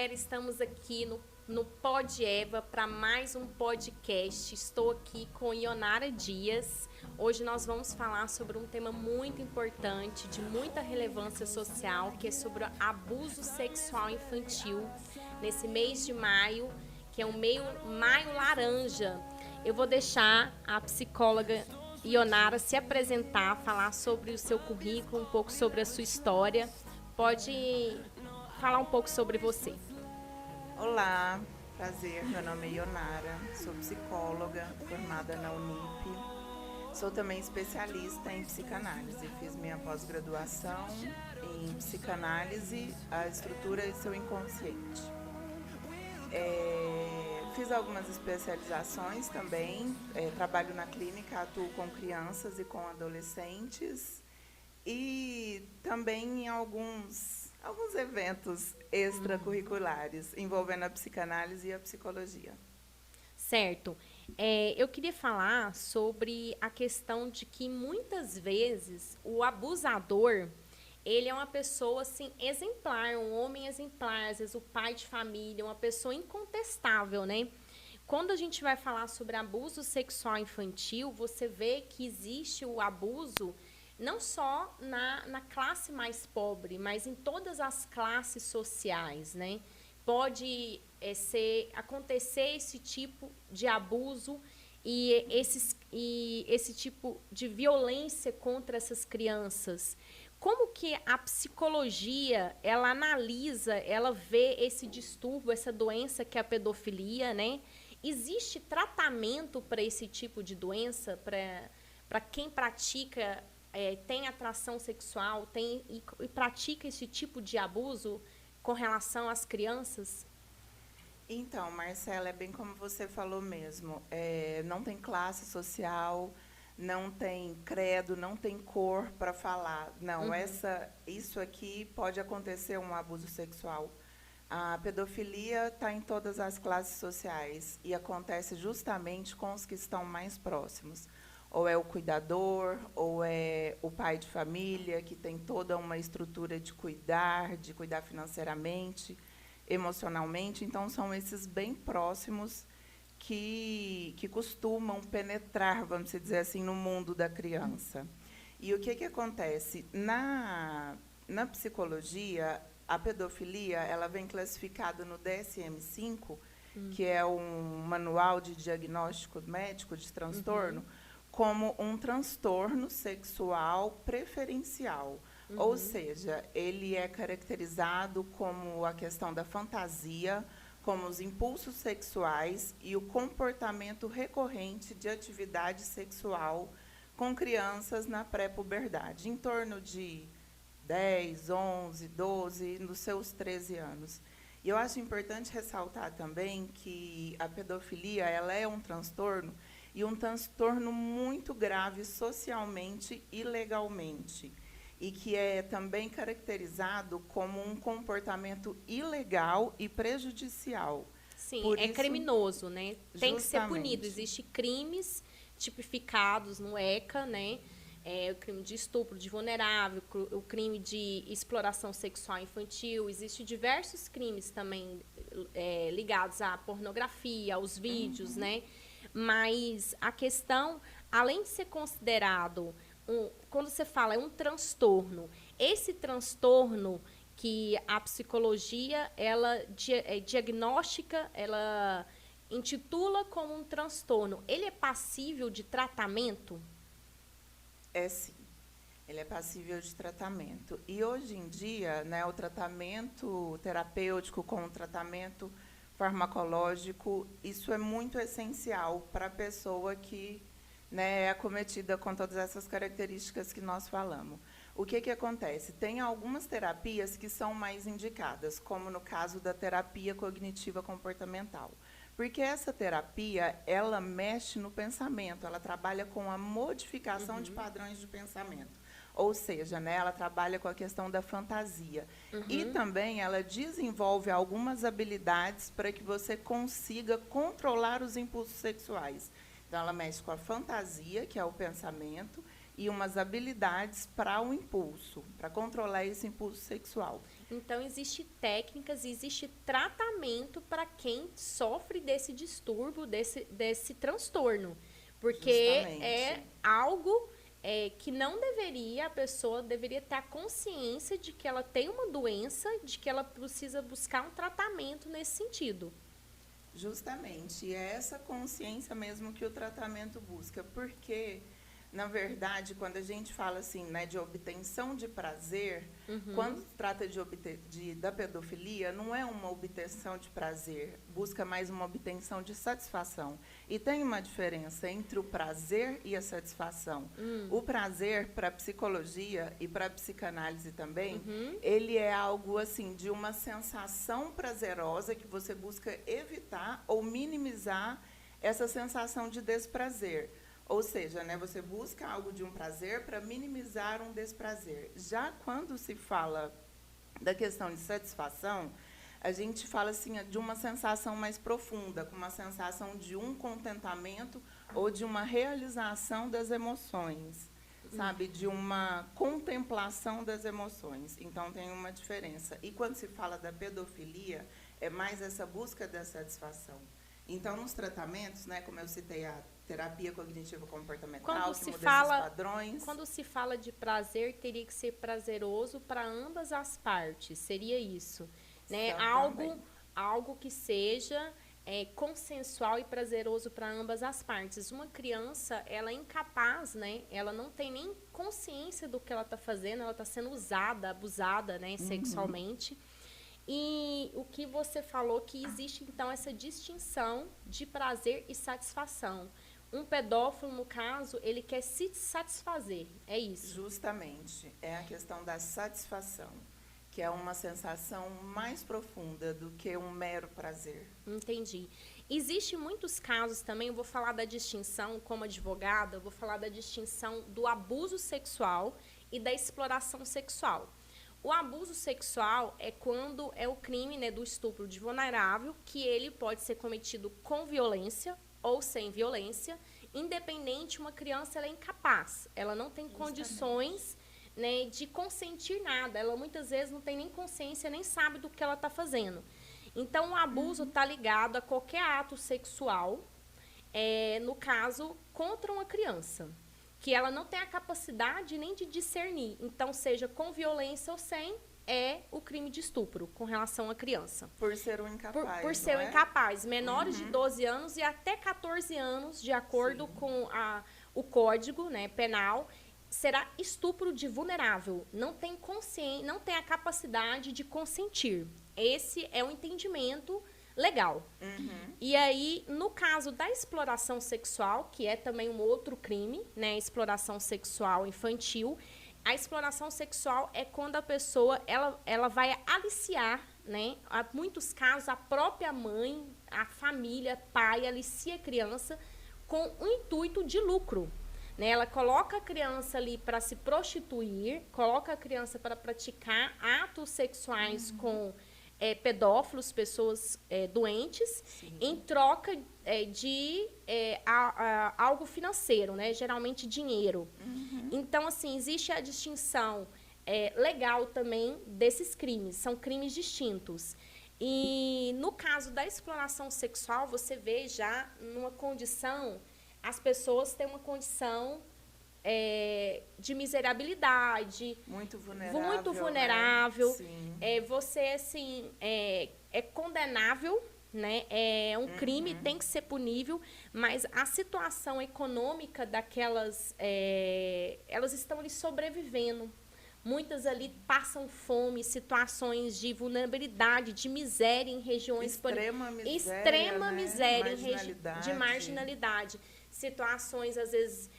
galera, estamos aqui no Pod Eva para mais um podcast. Estou aqui com Ionara Dias. Hoje nós vamos falar sobre um tema muito importante, de muita relevância social, que é sobre o abuso sexual infantil, nesse mês de maio, que é um maio laranja. Eu vou deixar a psicóloga Ionara se apresentar, falar sobre o seu currículo, um pouco sobre a sua história. Pode falar um pouco sobre você. Olá, prazer. Meu nome é Ionara, sou psicóloga formada na Unip. Sou também especialista em psicanálise. Fiz minha pós-graduação em psicanálise, a estrutura e seu inconsciente. Fiz algumas especializações também. Trabalho na clínica, atuo com crianças e com adolescentes. E também em alguns eventos extracurriculares envolvendo a psicanálise e a psicologia. Certo. Eu queria falar sobre a questão de que muitas vezes o abusador, ele é uma pessoa assim exemplar, um homem exemplar, às vezes o pai de família, uma pessoa incontestável, né? Quando a gente vai falar sobre abuso sexual infantil, você vê que existe o abuso não só na classe mais pobre, mas em todas as classes sociais, né? Pode acontecer esse tipo de abuso e esse tipo de violência contra essas crianças. Como que a psicologia, ela analisa, ela vê esse distúrbio, essa doença que é a pedofilia, né? Existe tratamento para esse tipo de doença, para quem pratica tem atração sexual e pratica esse tipo de abuso com relação às crianças? Então, Marcela, é bem como você falou mesmo. Não tem classe social, não tem credo, não tem cor para falar. Não, isso aqui pode acontecer um abuso sexual. A pedofilia está em todas as classes sociais e acontece justamente com os que estão mais próximos. Ou é o cuidador, ou é o pai de família, que tem toda uma estrutura de cuidar financeiramente, emocionalmente. Então, são esses bem próximos que costumam penetrar, vamos dizer assim, no mundo da criança. E o que acontece? Na psicologia, a pedofilia ela vem classificada no DSM-5, que é um manual de diagnóstico médico de transtorno, como um transtorno sexual preferencial. Ou seja, ele é caracterizado como a questão da fantasia, como os impulsos sexuais e o comportamento recorrente de atividade sexual com crianças na pré-puberdade, em torno de 10, 11, 12, nos seus 13 anos. E eu acho importante ressaltar também que a pedofilia ela é um transtorno, e um transtorno muito grave socialmente e legalmente, e que é também caracterizado como um comportamento ilegal e prejudicial. Sim, Por é isso, criminoso, né? Tem que ser punido. justamente, Existem crimes tipificados no ECA, né? O crime de estupro de vulnerável, o crime de exploração sexual infantil. Existem diversos crimes também ligados à pornografia, aos vídeos, né? Mas a questão, além de ser considerado, quando você fala é um transtorno, esse transtorno que a psicologia ela diagnóstica, ela intitula como um transtorno, ele é passível de tratamento? sim. Ele é passível de tratamento. E, hoje em dia, né, o tratamento terapêutico com o tratamento farmacológico, isso é muito essencial para a pessoa que, né, é acometida com todas essas características que nós falamos. O que acontece? Tem algumas terapias que são mais indicadas, como no caso da terapia cognitiva comportamental. Porque essa terapia, ela mexe no pensamento, ela trabalha com a modificação de padrões de pensamento. Ou seja, né, ela trabalha com a questão da fantasia. E também ela desenvolve algumas habilidades para que você consiga controlar os impulsos sexuais. Então, ela mexe com a fantasia, que é o pensamento, e umas habilidades para o impulso, para controlar esse impulso sexual. Então, existe técnicas, existe tratamento para quem sofre desse distúrbio, desse transtorno. Porque é algo que não deveria, a pessoa deveria ter a consciência de que ela tem uma doença, de que ela precisa buscar um tratamento nesse sentido. Justamente, e é essa consciência mesmo que o tratamento busca, porque, na verdade, quando a gente fala assim, né, de obtenção de prazer, quando se trata da pedofilia, não é uma obtenção de prazer, busca mais uma obtenção de satisfação. E tem uma diferença entre o prazer e a satisfação. O prazer, para a psicologia e para a psicanálise também, ele é algo assim, de uma sensação prazerosa que você busca evitar ou minimizar essa sensação de desprazer. Ou seja, né, você busca algo de um prazer para minimizar um desprazer. Já quando se fala da questão de satisfação, a gente fala assim, de uma sensação mais profunda, com uma sensação de um contentamento ou de uma realização das emoções, sabe? De uma contemplação das emoções. Então, tem uma diferença. E quando se fala da pedofilia, é mais essa busca da satisfação. Então, nos tratamentos, né, como eu citei a terapia cognitiva comportamental, que muda esses padrões. Quando se fala de prazer, teria que ser prazeroso para ambas as partes, seria isso, né? Algo que seja consensual e prazeroso para ambas as partes. Uma criança, ela é incapaz, né? Ela não tem nem consciência do que ela está fazendo, ela está sendo usada, abusada, né, sexualmente. E o que você falou, que existe, então, essa distinção de prazer e satisfação. Um pedófilo, no caso, ele quer se satisfazer, é isso? Justamente, é a questão da satisfação, que é uma sensação mais profunda do que um mero prazer. Entendi. Existem muitos casos também, eu vou falar da distinção como advogada, eu vou falar da distinção do abuso sexual e da exploração sexual. O abuso sexual é quando é o crime, né, do estupro de vulnerável, que ele pode ser cometido com violência ou sem violência, independente, uma criança ela é incapaz, ela não tem condições, né, de consentir nada, ela muitas vezes não tem nem consciência, nem sabe do que ela está fazendo. Então, o abuso está ligado a qualquer ato sexual, no caso, contra uma criança, que ela não tem a capacidade nem de discernir. Então, seja com violência ou sem, é o crime de estupro com relação à criança. Por ser um incapaz, Por ser um incapaz. Menores de 12 anos e até 14 anos, de acordo com o Código, né, Penal, será estupro de vulnerável. Não tem consciência, não tem a capacidade de consentir. Esse é o entendimento legal. E aí, no caso da exploração sexual, que é também um outro crime, né, exploração sexual infantil, a exploração sexual é quando a pessoa ela vai aliciar, né, há muitos casos, a própria mãe, a família, pai, alicia a criança com o intuito de lucro. Né? Ela coloca a criança ali para se prostituir, coloca a criança para praticar atos sexuais com pedófilos, pessoas doentes, em troca de algo financeiro, né? Geralmente dinheiro. Então, assim, existe a distinção legal também desses crimes, são crimes distintos. E no caso da exploração sexual, você vê já numa condição, as pessoas têm uma condição de miserabilidade, muito vulnerável. Né? Você assim é condenável, né? É um crime, tem que ser punível, mas a situação econômica daquelas, elas estão ali sobrevivendo. Muitas ali passam fome, situações de vulnerabilidade, de miséria em regiões... Extrema miséria de marginalidade. Situações, às vezes,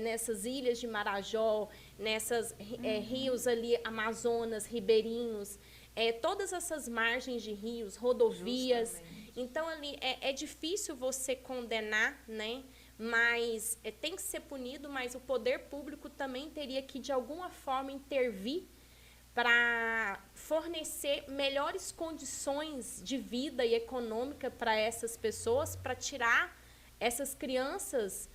nessas ilhas de Marajó, nessas rios ali, Amazonas, ribeirinhos, todas essas margens de rios, rodovias. Justamente. Então, ali, é difícil você condenar, né? Mas tem que ser punido, mas o poder público também teria que, de alguma forma, intervir para fornecer melhores condições de vida e econômica para essas pessoas, para tirar essas crianças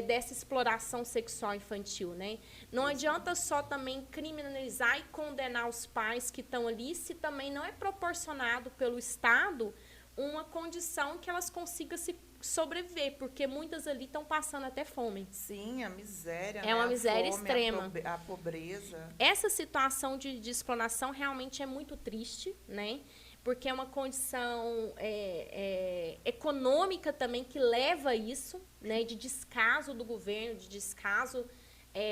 dessa exploração sexual infantil, né? Não adianta só também criminalizar e condenar os pais que estão ali, se também não é proporcionado pelo Estado uma condição que elas consigam se sobreviver, porque muitas ali estão passando até fome. Sim, a miséria, É né? uma A miséria fome, extrema. a pobreza. Essa situação de exploração realmente é muito triste, né? Porque é uma condição econômica também que leva a isso, né? De descaso do governo, de descaso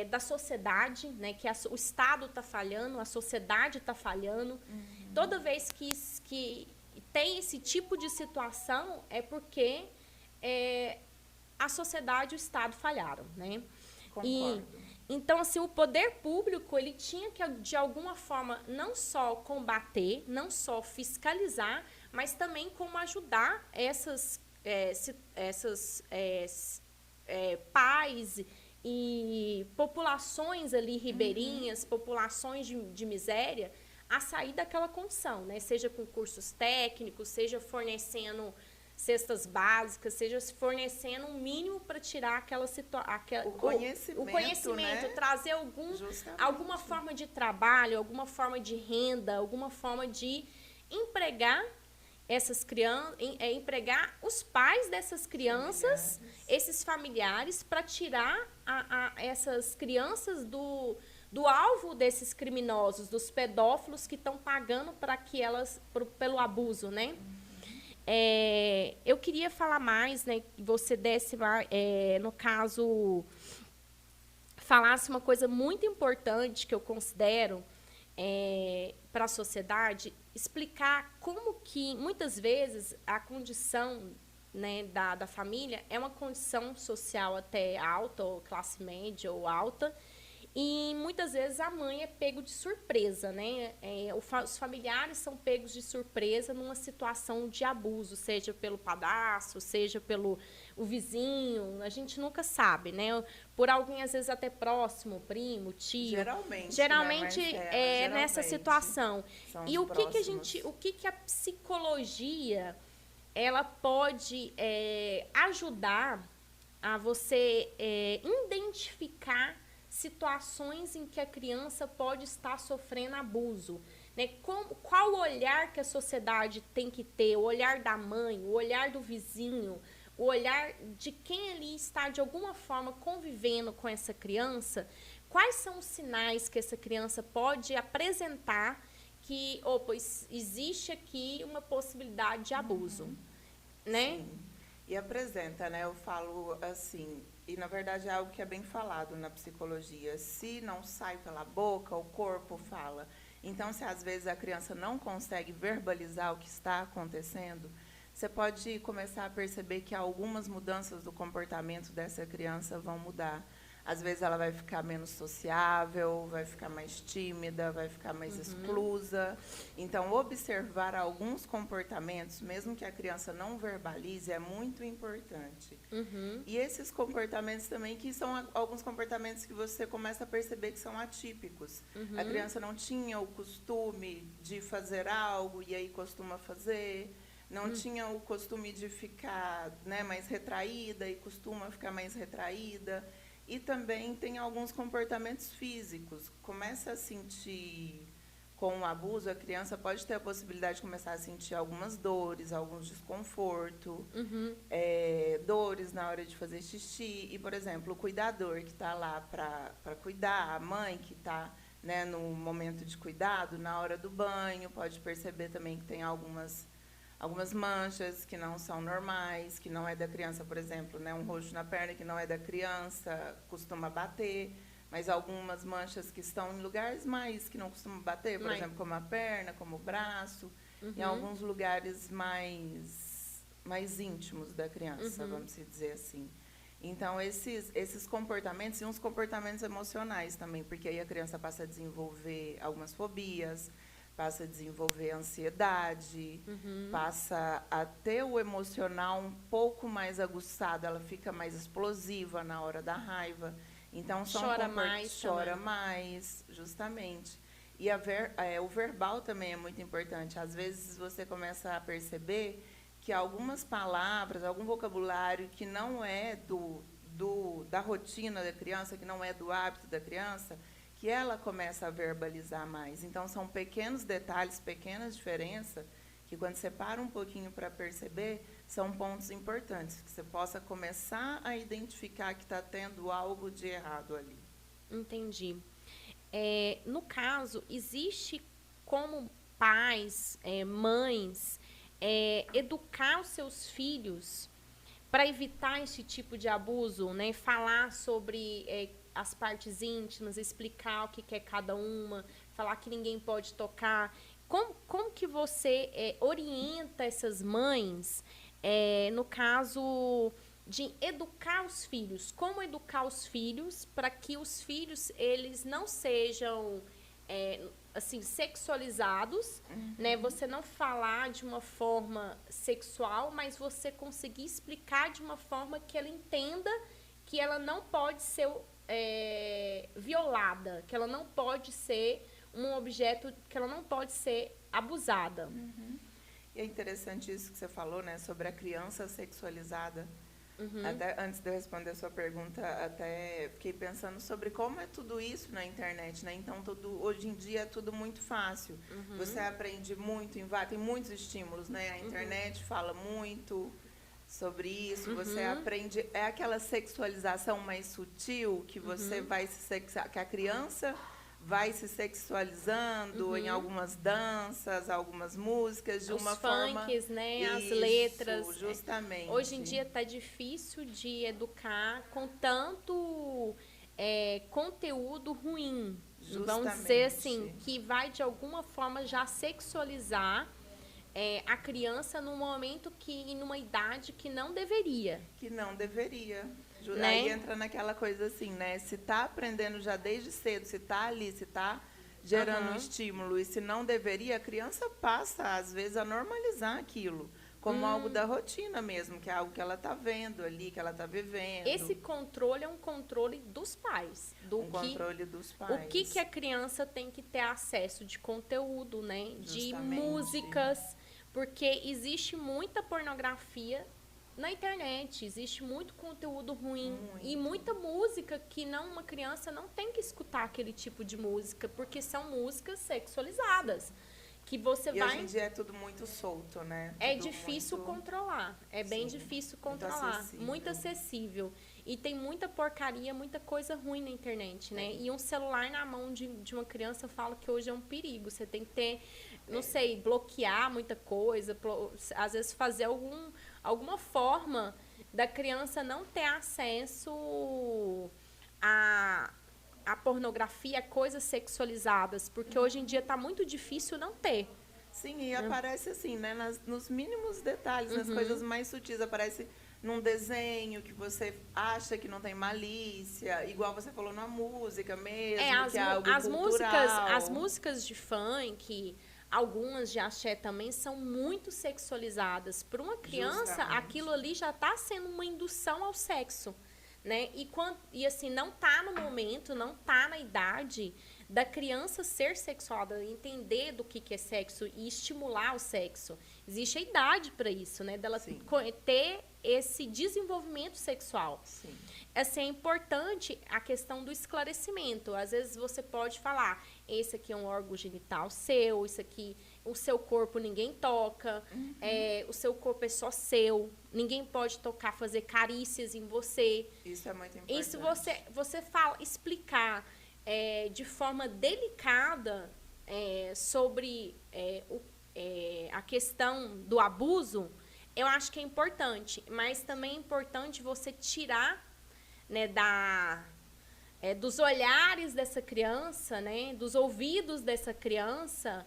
da sociedade, né? Que o Estado está falhando, a sociedade está falhando. Toda vez que tem esse tipo de situação é porque a sociedade e o Estado falharam, né? Concordo. Então, assim, o poder público, ele tinha que, de alguma forma, não só combater, não só fiscalizar, mas também como ajudar essas pais e populações ali ribeirinhas, populações de miséria, a sair daquela condição, né? Seja com cursos técnicos, seja fornecendo cestas básicas, seja fornecendo um mínimo para tirar aquela situação. O conhecimento, né? Trazer alguma forma de trabalho, alguma forma de renda, alguma forma de empregar essas crianças, empregar os pais dessas crianças, esses familiares, para tirar essas crianças do alvo desses criminosos, dos pedófilos que estão pagando para que elas pelo abuso, né? Eu queria falar mais, né, que você desse, no caso, falasse uma coisa muito importante que eu considero para a sociedade, explicar como que, muitas vezes, a condição, né, da família é uma condição social até alta, ou classe média ou alta, e muitas vezes a mãe é pego de surpresa, né? Os familiares são pegos de surpresa numa situação de abuso, seja pelo padrasto, seja pelo o vizinho, a gente nunca sabe, né? Por alguém, às vezes, até próximo, primo, tio. Geralmente né, nessa situação. E o que a psicologia ela pode ajudar a você identificar situações em que a criança pode estar sofrendo abuso, né? Qual o olhar que a sociedade tem que ter, o olhar da mãe, o olhar do vizinho, o olhar de quem ali está de alguma forma convivendo com essa criança, quais são os sinais que essa criança pode apresentar que, existe aqui uma possibilidade de abuso, né? Sim. E apresenta, né? Eu falo assim, e na verdade é algo que é bem falado na psicologia. Se não sai pela boca, o corpo fala. Então, se às vezes a criança não consegue verbalizar o que está acontecendo, você pode começar a perceber que algumas mudanças do comportamento dessa criança vão mudar. Às vezes ela vai ficar menos sociável, vai ficar mais tímida, vai ficar mais exclusa. Então, observar alguns comportamentos, mesmo que a criança não verbalize, é muito importante. E esses comportamentos também, que são alguns comportamentos que você começa a perceber que são atípicos. A criança não tinha o costume de fazer algo e aí costuma fazer. Não tinha o costume de ficar, né, mais retraída e costuma ficar mais retraída. E também tem alguns comportamentos físicos. Começa a sentir, com o abuso, a criança pode ter a possibilidade de começar a sentir algumas dores, alguns desconforto, dores na hora de fazer xixi. E, por exemplo, o cuidador que está lá para cuidar, a mãe que está, né, no momento de cuidado, na hora do banho, pode perceber também que tem algumas manchas que não são normais, que não é da criança, por exemplo, né, um roxo na perna que não é da criança, costuma bater, mas algumas manchas que estão em lugares mais que não costumam bater, por exemplo, como a perna, como o braço, em alguns lugares mais íntimos da criança, vamos dizer assim. Então, esses comportamentos, e uns comportamentos emocionais também, porque aí a criança passa a desenvolver algumas fobias, passa a desenvolver ansiedade, passa a ter o emocional um pouco mais aguçado, ela fica mais explosiva na hora da raiva. Então, chora mais, justamente. E o verbal também é muito importante. Às vezes, você começa a perceber que algumas palavras, algum vocabulário que não é da rotina da criança, que não é do hábito da criança, que ela começa a verbalizar mais. Então, são pequenos detalhes, pequenas diferenças, que quando você para um pouquinho para perceber, são pontos importantes, que você possa começar a identificar que está tendo algo de errado ali. Entendi. No caso, existe como pais, mães, educar os seus filhos para evitar esse tipo de abuso, né? Falar sobre as partes íntimas, explicar o que é cada uma, falar que ninguém pode tocar. Como que você orienta essas mães, no caso de educar os filhos? Como educar os filhos para que os filhos eles não sejam assim, sexualizados, né? Você não falar de uma forma sexual, mas você conseguir explicar de uma forma que ela entenda que ela não pode ser violada, que ela não pode ser um objeto, que ela não pode ser abusada. E é interessante isso que você falou, né, sobre a criança sexualizada. Até antes de eu responder a sua pergunta, até fiquei pensando sobre como é tudo isso na internet, né? Então, hoje em dia é tudo muito fácil. Você aprende muito, tem muitos estímulos, né? A internet fala muito sobre isso. Você aprende, é aquela sexualização mais sutil que você vai que a criança vai se sexualizando em algumas danças, algumas músicas, de uma forma... Os funks, né? As Isso, letras. justamente. Hoje em dia está difícil de educar com tanto conteúdo ruim. Justamente. Vamos dizer assim, que vai de alguma forma já sexualizar a criança num momento que, numa idade que não deveria. Que não deveria. Né? Aí entra naquela coisa assim, né? Se está aprendendo já desde cedo, se está ali, se está gerando um estímulo e se não deveria, a criança passa, às vezes, a normalizar aquilo como algo da rotina mesmo, que é algo que ela está vendo ali, que ela está vivendo. Esse controle é um controle dos pais. Controle dos pais. O que a criança tem que ter acesso de conteúdo, né? Justamente. De músicas, porque existe muita pornografia na internet, existe muito conteúdo ruim e muita música que uma criança não tem que escutar aquele tipo de música, porque são músicas sexualizadas. Que você hoje em dia é tudo muito solto, né? É difícil controlar. É bem difícil controlar. Muito acessível. E tem muita porcaria, muita coisa ruim na internet, né? E um celular na mão de uma criança, eu falo que hoje é um perigo. Você tem que ter, não sei, bloquear muita coisa, às vezes fazer alguma forma da criança não ter acesso a pornografia, coisas sexualizadas, porque hoje em dia está muito difícil não ter. Sim, e aparece assim, né, nos mínimos detalhes, nas coisas mais sutis, aparece num desenho que você acha que não tem malícia, igual você falou na música mesmo, que é algo cultural. As músicas de funk, algumas de axé também são muito sexualizadas. Para uma criança, justamente, aquilo ali já está sendo uma indução ao sexo. Né? E assim, não tá no momento, não tá na idade da criança ser sexuada, entender do que é sexo e estimular o sexo. Existe a idade para isso, né? Dela ter esse desenvolvimento sexual. Sim. Assim, é importante a questão do esclarecimento. Às vezes você pode falar, esse aqui é um órgão genital seu, isso aqui, o seu corpo ninguém toca, o seu corpo é só seu, ninguém pode tocar, fazer carícias em você. Isso é muito importante. Isso você fala, explicar de forma delicada sobre a questão do abuso, eu acho que é importante, mas também é importante você tirar, né, dos olhares dessa criança, né, dos ouvidos dessa criança,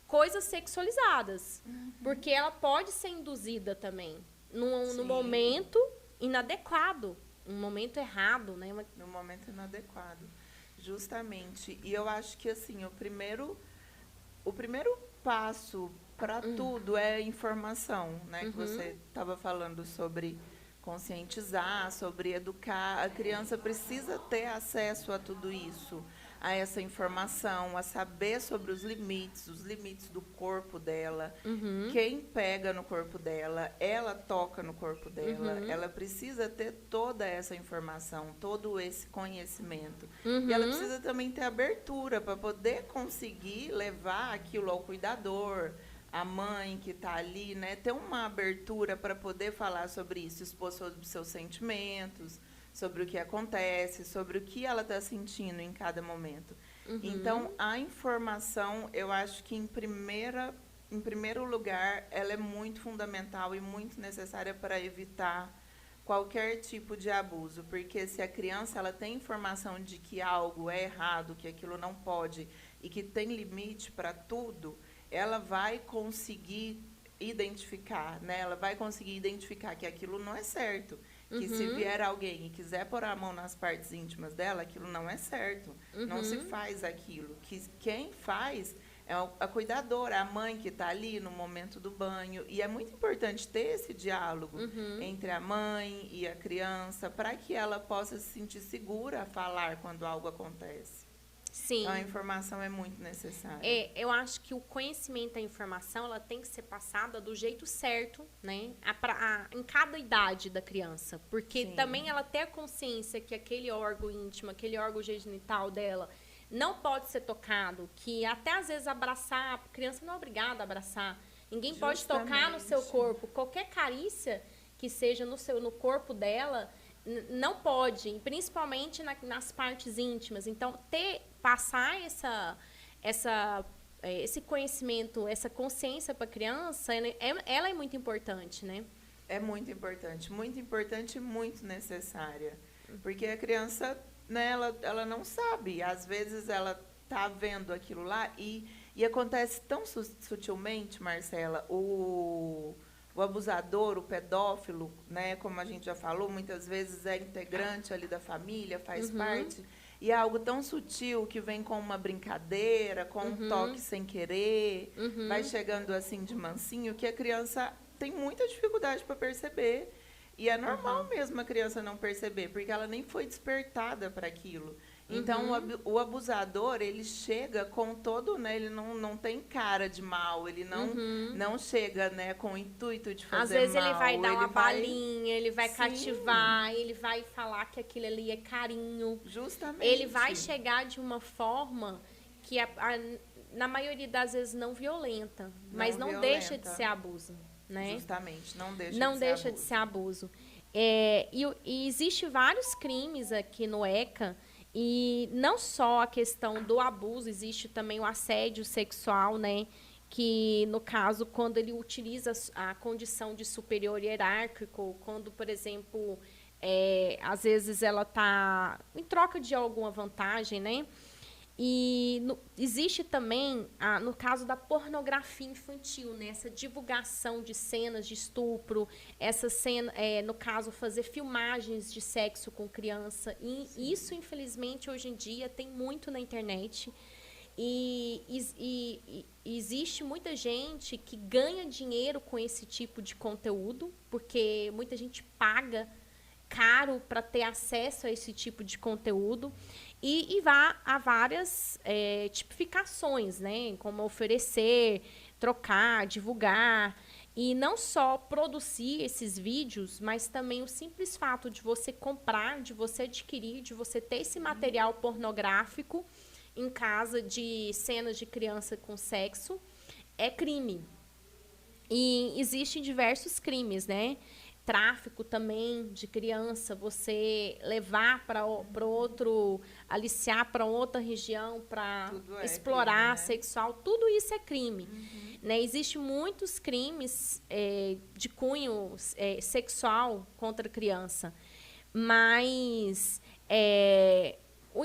coisas sexualizadas. Porque ela pode ser induzida também num momento inadequado, um momento errado, né? No momento inadequado, justamente. E eu acho que assim, o primeiro passo para tudo é informação, né? Que você estava falando sobre conscientizar, sobre educar. A criança precisa ter acesso a tudo isso. a essa informação, a saber sobre os limites do corpo dela, quem pega no corpo dela, ela toca no corpo dela, ela precisa ter toda essa informação, todo esse conhecimento. E ela precisa também ter abertura para poder conseguir levar aquilo ao cuidador, a mãe que está ali, né, ter uma abertura para poder falar sobre isso, expor sobre os seus sentimentos, sobre o que acontece, sobre o que ela está sentindo em cada momento. Então, a informação, eu acho que, em primeiro lugar, ela é muito fundamental e muito necessária para evitar qualquer tipo de abuso, porque se a criança ela tem informação de que algo é errado, que aquilo não pode e que tem limite para tudo, ela vai conseguir identificar, né? Ela vai conseguir identificar que aquilo não é certo. Que se vier alguém e quiser pôr a mão nas partes íntimas dela, aquilo não é certo. Não se faz aquilo. Que quem faz é a cuidadora, a mãe que está ali no momento do banho. E é muito importante ter esse diálogo entre a mãe e a criança para que ela possa se sentir segura a falar quando algo acontece. Sim. Então, a informação é muito necessária. Eu acho que o conhecimento, a informação, ela tem que ser passada do jeito certo, né? Em cada idade da criança. Porque também ela ter a consciência que aquele órgão íntimo, aquele órgão genital dela não pode ser tocado, que até às vezes abraçar, a criança não é obrigada a abraçar. Ninguém pode tocar no seu corpo. Qualquer carícia que seja no corpo dela, não pode, principalmente nas partes íntimas. Então, passar esse conhecimento, essa consciência para a criança, ela é muito importante, né? É muito importante e muito necessária. Porque a criança, né, ela não sabe. Às vezes ela está vendo aquilo lá e acontece tão sutilmente, Marcela, o abusador, o pedófilo, né, como a gente já falou, muitas vezes é integrante ali da família, faz parte, e é algo tão sutil que vem com uma brincadeira, com um toque sem querer, vai chegando assim de mansinho, que a criança tem muita dificuldade para perceber. E é normal mesmo a criança não perceber, porque ela nem foi despertada para aquilo. Então, o abusador, ele chega com todo, né, ele não tem cara de mal, ele não chega, né, com o intuito de fazer mal. Às vezes ele vai dar uma balinha, ele vai cativar, ele vai falar que aquilo ali é carinho. Justamente. Ele vai chegar de uma forma que, na maioria das vezes, não violenta, mas não deixa de ser abuso, né? Justamente, não deixa de ser abuso. E existe vários crimes aqui no ECA. E não só a questão do abuso, existe também o assédio sexual, né? Que, no caso, quando ele utiliza a condição de superior hierárquico, quando, por exemplo, às vezes ela está em troca de alguma vantagem, né? E existe também, no caso da pornografia infantil, né? Essa divulgação de cenas de estupro, essa cena, no caso, fazer filmagens de sexo com criança. E isso, infelizmente, hoje em dia, tem muito na internet. E existe muita gente que ganha dinheiro com esse tipo de conteúdo, porque muita gente paga caro para ter acesso a esse tipo de conteúdo. E há várias tipificações, né? Como oferecer, trocar, divulgar. E não só produzir esses vídeos, mas também o simples fato de você comprar, de você adquirir, de você ter esse material pornográfico em casa de cenas de criança com sexo, é crime. E existem diversos crimes, né? Tráfico também de criança, você levar para outro, aliciar para outra região, para explorar crime, né? Sexual, tudo isso é crime. Né? Existem muitos crimes de cunho sexual contra a criança, mas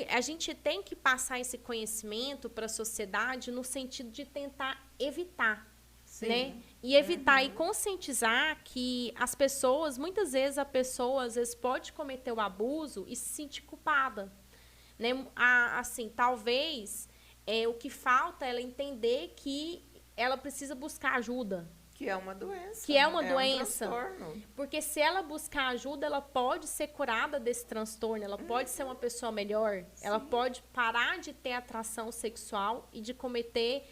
a gente tem que passar esse conhecimento para a sociedade no sentido de tentar evitar. Sim. Né? E evitar e conscientizar que as pessoas, muitas vezes a pessoa às vezes pode cometer o abuso e se sentir culpada. Né? Assim, talvez o que falta é ela entender que ela precisa buscar ajuda. Que é uma doença. Que é uma um doença. transtorno. Porque se ela buscar ajuda, ela pode ser curada desse transtorno, ela pode ser uma pessoa melhor, ela pode parar de ter atração sexual e de cometer,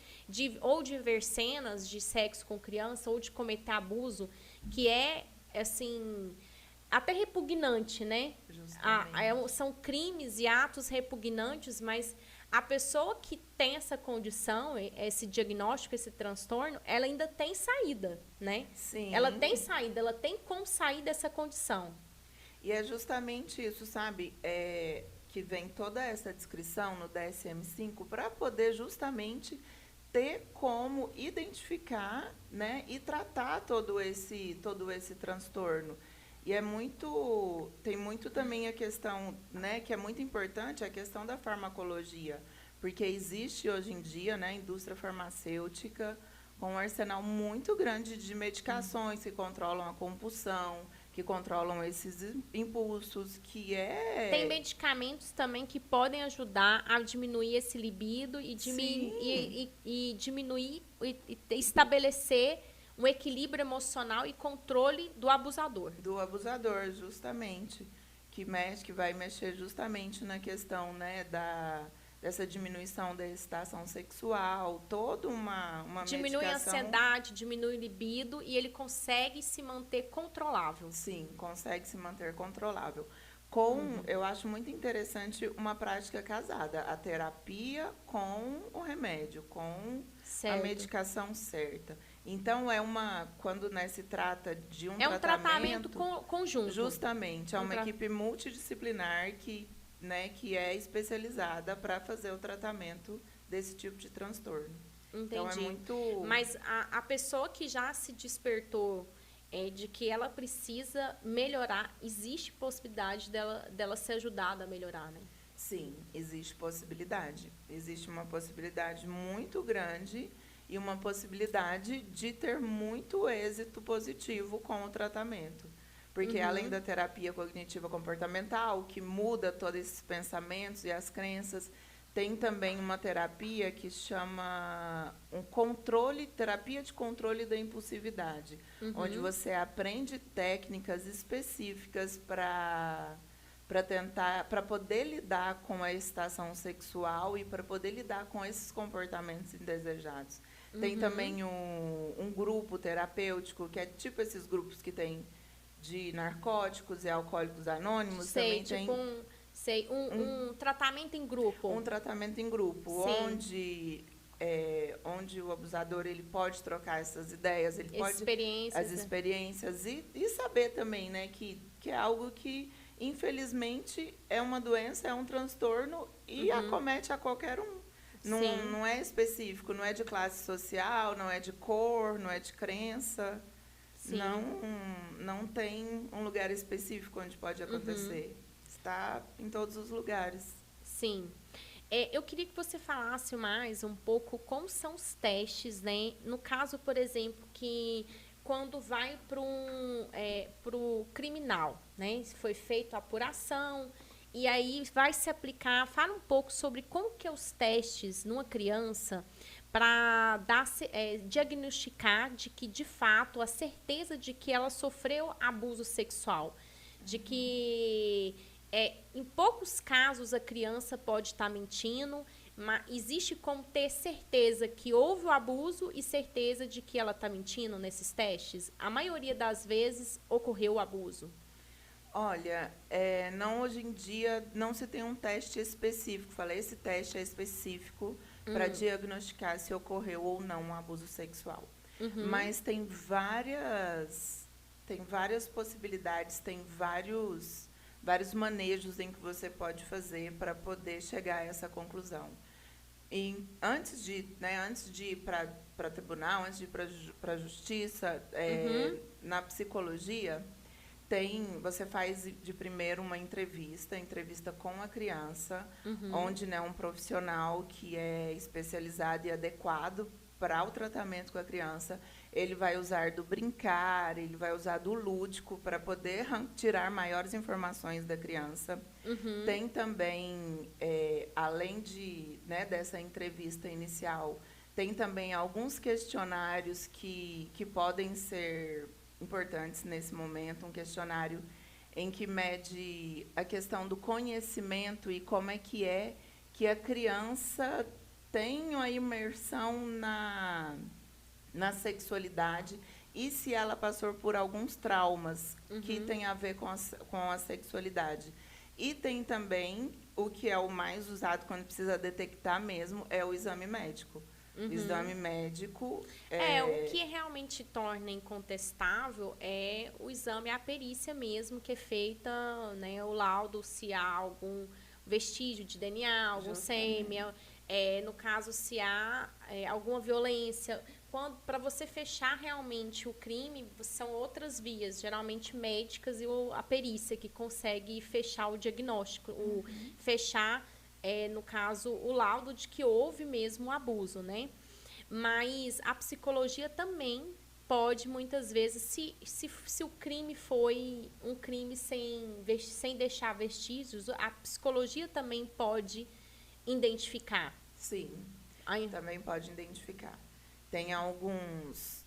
ou de ver cenas de sexo com criança, ou de cometer abuso, que é, assim, até repugnante, né? São crimes e atos repugnantes, mas a pessoa que tem essa condição, esse diagnóstico, esse transtorno, ela ainda tem saída, né? Sim. Ela tem saída, ela tem como sair dessa condição. E é justamente isso, sabe? Que vem toda essa descrição no DSM-5 para poder justamente ter como identificar, né, e tratar todo esse transtorno. E tem muito também a questão, né, que é muito importante, a questão da farmacologia, porque existe hoje em dia, né, a indústria farmacêutica com um arsenal muito grande de medicações que controlam a compulsão, que controlam esses impulsos, Tem medicamentos também que podem ajudar a diminuir esse libido e diminuir e estabelecer um equilíbrio emocional e controle do abusador. Do abusador, justamente. Que vai mexer justamente na questão, né, dessa diminuição da excitação sexual, toda uma diminui medicação. A ansiedade, diminui o libido e ele consegue se manter controlável. Sim, consegue se manter controlável. Eu acho muito interessante uma prática casada, a terapia com o remédio, com a medicação certa. Então, quando, né, se trata de um tratamento conjunto. Justamente, é uma equipe multidisciplinar que é especializada para fazer o tratamento desse tipo de transtorno. Entendi. Então, é muito... Mas a pessoa que já se despertou de que ela precisa melhorar, existe possibilidade dela ser ajudada a melhorar, né? Sim, existe possibilidade. Existe uma possibilidade muito grande e uma possibilidade de ter muito êxito positivo com o tratamento. Porque além da terapia cognitiva comportamental, que muda todos esses pensamentos e as crenças, tem também uma terapia que chama terapia de controle da impulsividade, onde você aprende técnicas específicas para poder lidar com a excitação sexual e para poder lidar com esses comportamentos indesejados. Tem também um grupo terapêutico, que é tipo esses grupos que tem de narcóticos e alcoólicos anônimos. Sei, também tipo tem um tratamento em grupo. Um tratamento em grupo, onde o abusador ele pode trocar essas ideias, ele pode as experiências e saber também, né, que é algo que infelizmente é uma doença, é um transtorno e acomete a qualquer um. Não é específico, não é de classe social, não é de cor, não é de crença. Sim. Não tem um lugar específico onde pode acontecer. Está em todos os lugares. Sim. Eu queria que você falasse mais um pouco como são os testes, né? No caso, por exemplo, que quando vai para o criminal, né? Foi feita a apuração e aí vai se aplicar. Fala um pouco sobre como que é os testes numa criança para diagnosticar de que, de fato, a certeza de que ela sofreu abuso sexual, de que em poucos casos a criança pode estar mentindo, mas existe como ter certeza que houve o abuso e certeza de que ela está mentindo nesses testes? A maioria das vezes ocorreu o abuso. Olha, hoje em dia não se tem um teste específico. Falei, esse teste é específico para diagnosticar se ocorreu ou não um abuso sexual. Mas tem várias possibilidades, tem vários manejos em que você pode fazer para poder chegar a essa conclusão. E antes de ir para tribunal, antes de ir para a justiça, na psicologia, você faz de primeiro uma entrevista com a criança, onde, né, um profissional que é especializado e adequado para o tratamento com a criança, ele vai usar do brincar, ele vai usar do lúdico para poder tirar maiores informações da criança. Tem também, além dessa entrevista inicial, Tem também alguns questionários que podem ser importantes nesse momento. Um questionário em que mede a questão do conhecimento e como é que a criança tem a imersão na sexualidade e se ela passou por alguns traumas que têm a ver com a sexualidade. E tem também, o que é o mais usado quando precisa detectar mesmo, é o exame médico. O exame médico... O que realmente torna incontestável é o exame, a perícia mesmo, que é feita, né, o laudo, se há algum vestígio de DNA, algum sêmen, no caso, se há alguma violência. Para você fechar realmente o crime, são outras vias, geralmente médicas e a perícia, que consegue fechar o diagnóstico, fechar, no caso, o laudo de que houve mesmo o abuso, né? Mas a psicologia também pode, muitas vezes, se o crime foi um crime sem deixar vestígios, a psicologia também pode identificar. Sim, Aí, também pode identificar. Tem alguns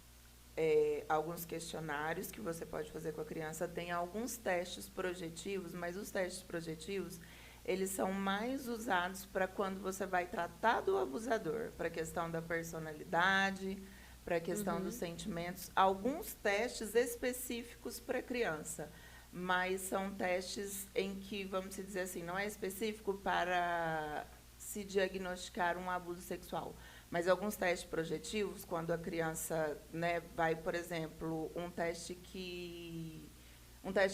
questionários que você pode fazer com a criança, tem alguns testes projetivos, mas os testes projetivos, eles são mais usados para quando você vai tratar do abusador, para a questão da personalidade, para a questão dos sentimentos. Alguns testes específicos para a criança, mas são testes em que, vamos dizer assim, não é específico para se diagnosticar um abuso sexual. Mas alguns testes projetivos, quando a criança, né, vai, por exemplo, um teste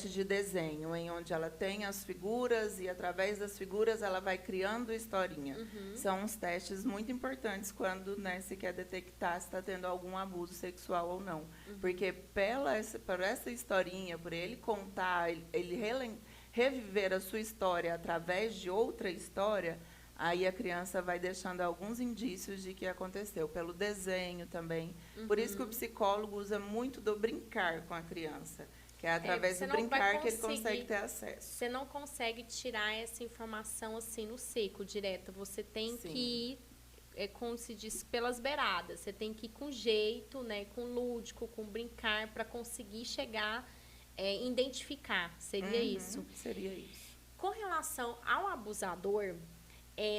de desenho, em onde ela tem as figuras e, através das figuras, ela vai criando historinha. São uns testes muito importantes quando, né, se quer detectar se está tendo algum abuso sexual ou não. Porque por essa historinha, por ele contar, ele reviver a sua história através de outra história, aí a criança vai deixando alguns indícios de que aconteceu, pelo desenho também. Por isso que o psicólogo usa muito do brincar com a criança, que é através do brincar que ele consegue ter acesso. Você não consegue tirar essa informação assim no seco, direto. Você tem que ir, como se diz, pelas beiradas. Você tem que ir com jeito, né, com lúdico, com brincar, para conseguir chegar, identificar. Seria isso? Seria isso. Com relação ao abusador,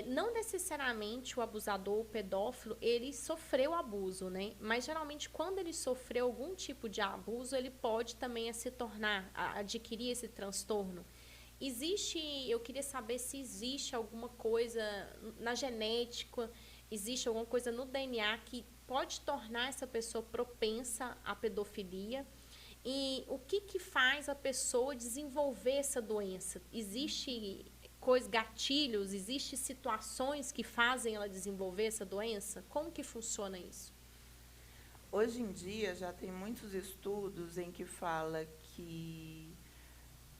não necessariamente o abusador, o pedófilo, ele sofreu abuso, né? Mas, geralmente, quando ele sofreu algum tipo de abuso, ele pode também se tornar, adquirir esse transtorno. Eu queria saber se existe alguma coisa na genética, existe alguma coisa no DNA que pode tornar essa pessoa propensa à pedofilia. E o que faz a pessoa desenvolver essa doença? Existe gatilhos, existem situações que fazem ela desenvolver essa doença? Como que funciona isso? Hoje em dia, já tem muitos estudos em que fala que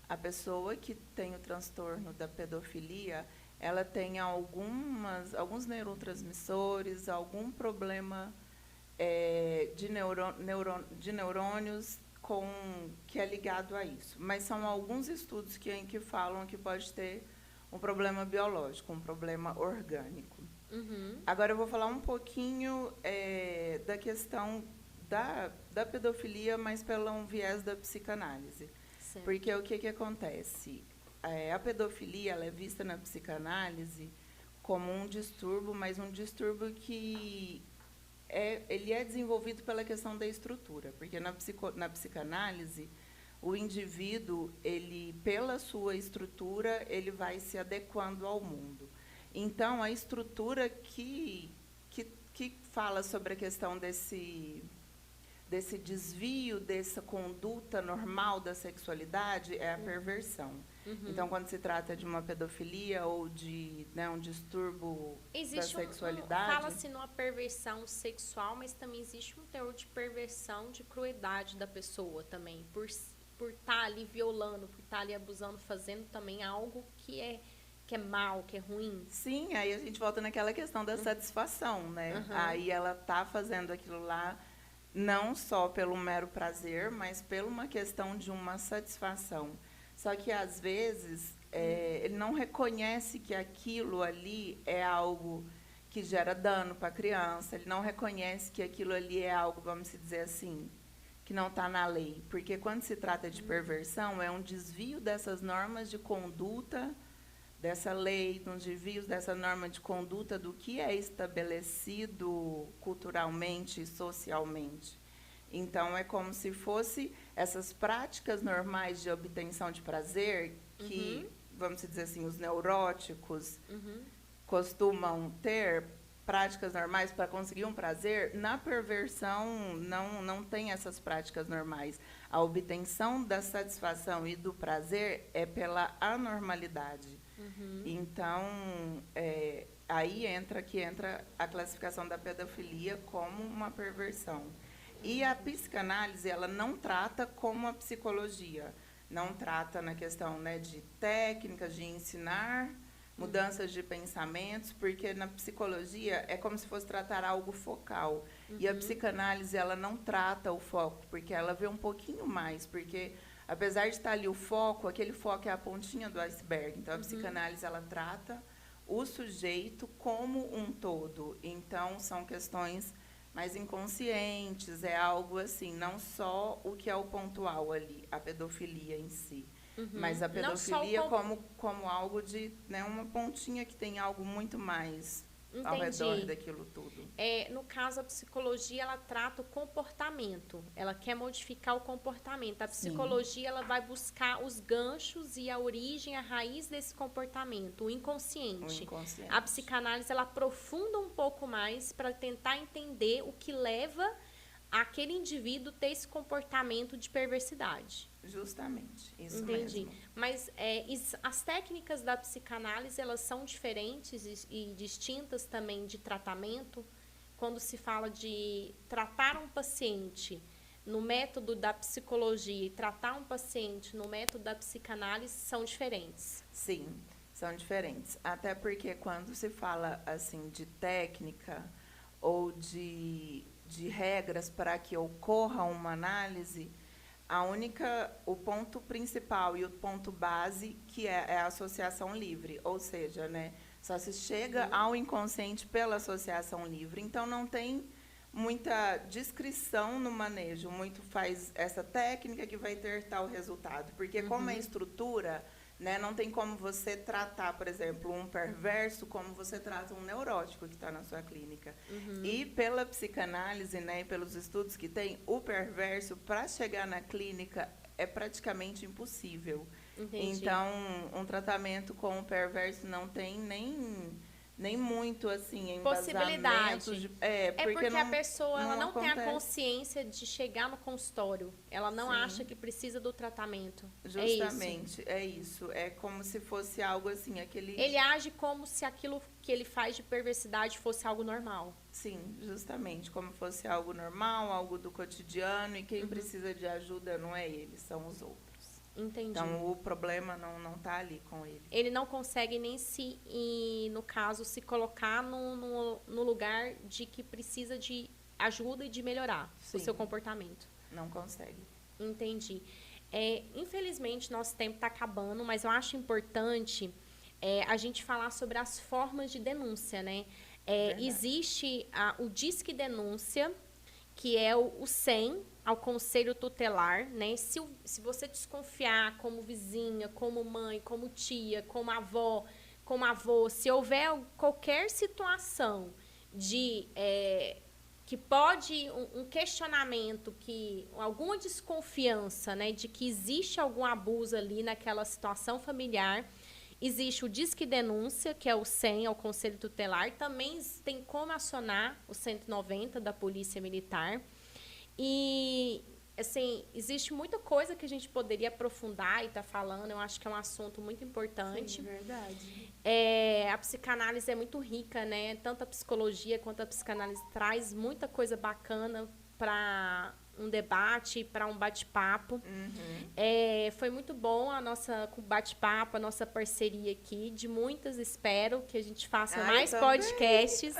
a pessoa que tem o transtorno da pedofilia, ela tem alguns neurotransmissores, algum problema de neurônios que é ligado a isso. Mas são alguns estudos que falam que pode ter um problema biológico, um problema orgânico. Agora eu vou falar um pouquinho da questão da pedofilia, mas pelo um viés da psicanálise. Certo. Porque o que acontece? A pedofilia ela é vista na psicanálise como um distúrbio, mas um distúrbio que ele é desenvolvido pela questão da estrutura. Porque na psicanálise, o indivíduo, pela sua estrutura, ele vai se adequando ao mundo. Então, a estrutura que fala sobre a questão desse desvio, dessa conduta normal da sexualidade, é a perversão. Então, quando se trata de uma pedofilia ou de, né, um distúrbio da sexualidade... Fala-se numa perversão sexual, mas também existe um teor de perversão, de crueldade da pessoa também, por estar ali violando, por estar ali abusando, fazendo também algo que é mal, que é ruim. Sim, aí a gente volta naquela questão da satisfação, né? Aí ela tá fazendo aquilo lá não só pelo mero prazer, mas por uma questão de uma satisfação. Só que, às vezes, ele não reconhece que aquilo ali é algo que gera dano para a criança, ele não reconhece que aquilo ali é algo, vamos dizer assim, que não está na lei. Porque quando se trata de perversão, é um desvio dessas normas de conduta, dessa lei, um desvio dessa norma de conduta do que é estabelecido culturalmente e socialmente. Então, é como se fosse essas práticas normais de obtenção de prazer que, vamos dizer assim, os neuróticos costumam ter, práticas normais para conseguir um prazer. Na perversão, não tem essas práticas normais. A obtenção da satisfação e do prazer é pela anormalidade. Então, aí entra a classificação da pedofilia como uma perversão. E a psicanálise, ela não trata como a psicologia, não trata na questão, né, de técnicas de ensinar, mudanças de pensamentos, porque na psicologia é como se fosse tratar algo focal. E a psicanálise, ela não trata o foco, porque ela vê um pouquinho mais, porque apesar de estar ali o foco, aquele foco é a pontinha do iceberg. Então, a psicanálise, ela trata o sujeito como um todo. Então, são questões mais inconscientes, é algo assim, não só o que é o pontual ali, a pedofilia em si, mas a pedofilia como algo de, né, uma pontinha que tem algo muito mais ao redor daquilo tudo. No caso, a psicologia, ela trata o comportamento, ela quer modificar o comportamento. A psicologia, ela vai buscar os ganchos e a origem, a raiz desse comportamento, o inconsciente. A psicanálise, ela aprofunda um pouco mais para tentar entender o que leva aquele indivíduo a ter esse comportamento de perversidade. Justamente, isso mesmo. Mas as técnicas da psicanálise, elas são diferentes e distintas também de tratamento. Quando se fala de tratar um paciente no método da psicologia e tratar um paciente no método da psicanálise, são diferentes. Sim, são diferentes. Até porque quando se fala assim de técnica ou de regras para que ocorra uma análise, o ponto principal e o ponto base que é a associação livre, ou seja, né, só se chega ao inconsciente pela associação livre. Então, não tem muita descrição no manejo, muito faz essa técnica que vai ter tal resultado, porque como é estrutura, né, não tem como você tratar, por exemplo, um perverso como você trata um neurótico que está na sua clínica. E pela psicanálise, né, e pelos estudos que tem, o perverso, para chegar na clínica, é praticamente impossível. Então, um tratamento com o perverso não tem nem muito assim possibilidade. Porque não, a pessoa ela não acontece. tem a consciência de chegar no consultório. Ela não acha que precisa do tratamento. Justamente, é isso. É como se fosse algo assim, aquele... Ele age como se aquilo que ele faz de perversidade fosse algo normal. Sim, justamente, como fosse algo normal, algo do cotidiano, e quem precisa de ajuda não é ele, são os outros. Entendi. Então, o problema não está ali com ele. Ele não consegue nem no caso, se colocar no lugar de que precisa de ajuda e de melhorar o seu comportamento. Não consegue. Entendi. Infelizmente, nosso tempo está acabando, mas eu acho importante a gente falar sobre as formas de denúncia, né? Existe o Disque Denúncia, que é o 100, ao Conselho Tutelar, né? Se você desconfiar como vizinha, como mãe, como tia, como avó, como avô, se houver qualquer situação de que pode um questionamento, alguma desconfiança, né, de que existe algum abuso ali naquela situação familiar, existe o Disque Denúncia, que é o 100, ao Conselho Tutelar. Também tem como acionar o 190 da Polícia Militar. E, assim, existe muita coisa que a gente poderia aprofundar e estar falando. Eu acho que é um assunto muito importante. Sim, verdade. A psicanálise é muito rica, né? Tanto a psicologia quanto a psicanálise traz muita coisa bacana para um debate, para um bate-papo. Foi muito bom a nossa bate-papo, a nossa parceria aqui. De muitas, espero que a gente faça mais podcasts.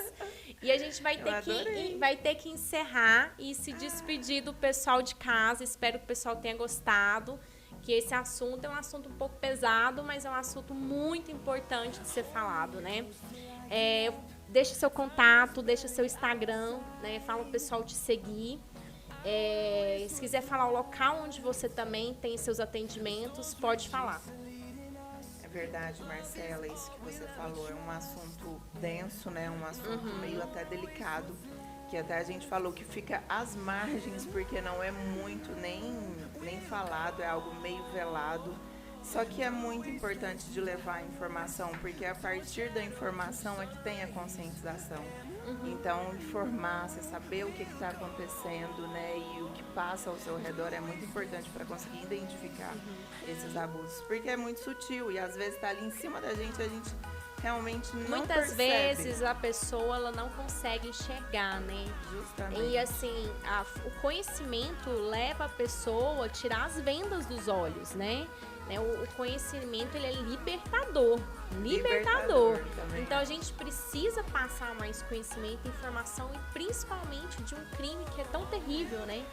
E a gente vai ter que encerrar e se despedir do pessoal de casa. Espero que o pessoal tenha gostado. Que esse assunto é um assunto um pouco pesado, mas é um assunto muito importante de ser falado, né? deixa seu contato, deixa seu Instagram, né? Fala o pessoal te seguir. Se quiser falar o local onde você também tem seus atendimentos, pode falar. É verdade, Marcela, isso que você falou é um assunto denso, né? Um assunto meio até delicado, que até a gente falou que fica às margens, porque não é muito nem falado, é algo meio velado. Só que é muito importante de levar a informação, porque a partir da informação é que tem a conscientização. Então, informar, você saber o que está acontecendo, né, e o que passa ao seu redor é muito importante para conseguir identificar esses abusos, porque é muito sutil e às vezes está ali em cima da gente, a gente realmente não Muitas percebe. vezes a pessoa ela não consegue enxergar, né? Justamente. E assim, o conhecimento leva a pessoa a tirar as vendas dos olhos, né? O conhecimento ele é libertador. Também. Então a gente precisa passar mais conhecimento, informação e principalmente de um crime que é tão terrível, né?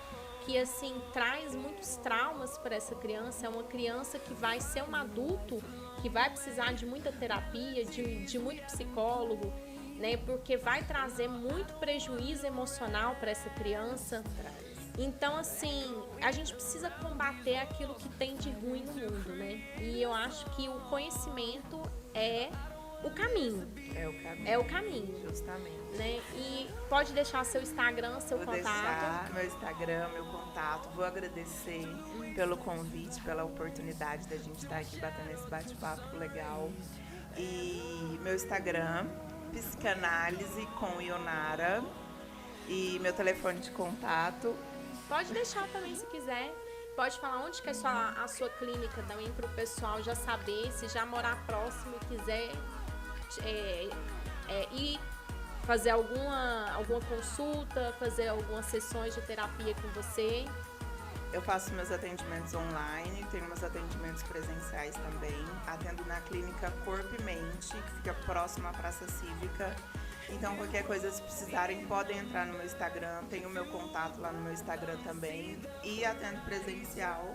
Que assim traz muitos traumas para essa criança. É uma criança que vai ser um adulto que vai precisar de muita terapia, de muito psicólogo, né? Porque vai trazer muito prejuízo emocional para essa criança. Então, assim, a gente precisa combater aquilo que tem de ruim no mundo, né? E eu acho que o conhecimento é o caminho. É o caminho. Justamente. Né? E pode deixar seu Instagram, seu contato. Vou deixar meu Instagram, meu contato. Vou agradecer pelo convite, pela oportunidade da gente estar aqui batendo esse bate-papo legal. E meu Instagram, Psicanálise com Ionara. E meu telefone de contato. Pode deixar também se quiser. Pode falar onde que é a sua clínica também para o pessoal já saber, se já morar próximo e quiser ir fazer alguma consulta, fazer algumas sessões de terapia com você. Eu faço meus atendimentos online, tenho meus atendimentos presenciais também. Atendo na clínica Corpo e Mente, que fica próxima à Praça Cívica. Então, qualquer coisa, se precisarem, podem entrar no meu Instagram. Tem o meu contato lá no meu Instagram também. E atendo presencial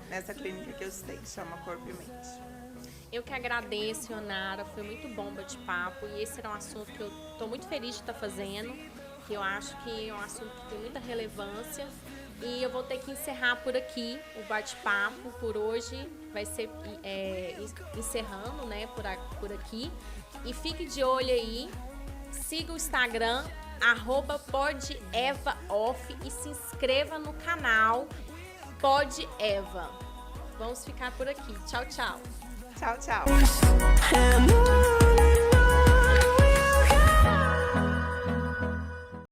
nessa clínica que eu citei, que chama Corpo e Mente. Eu que agradeço, Ionara. Foi muito bom o bate-papo. E esse era um assunto que eu estou muito feliz de estar fazendo. Que eu acho que é um assunto que tem muita relevância. E eu vou ter que encerrar por aqui o bate-papo por hoje. Vai ser encerrando, né, por aqui. E fique de olho aí. Siga o Instagram, @podevaoff e se inscreva no canal Podeva. Vamos ficar por aqui. Tchau, tchau. Tchau, tchau.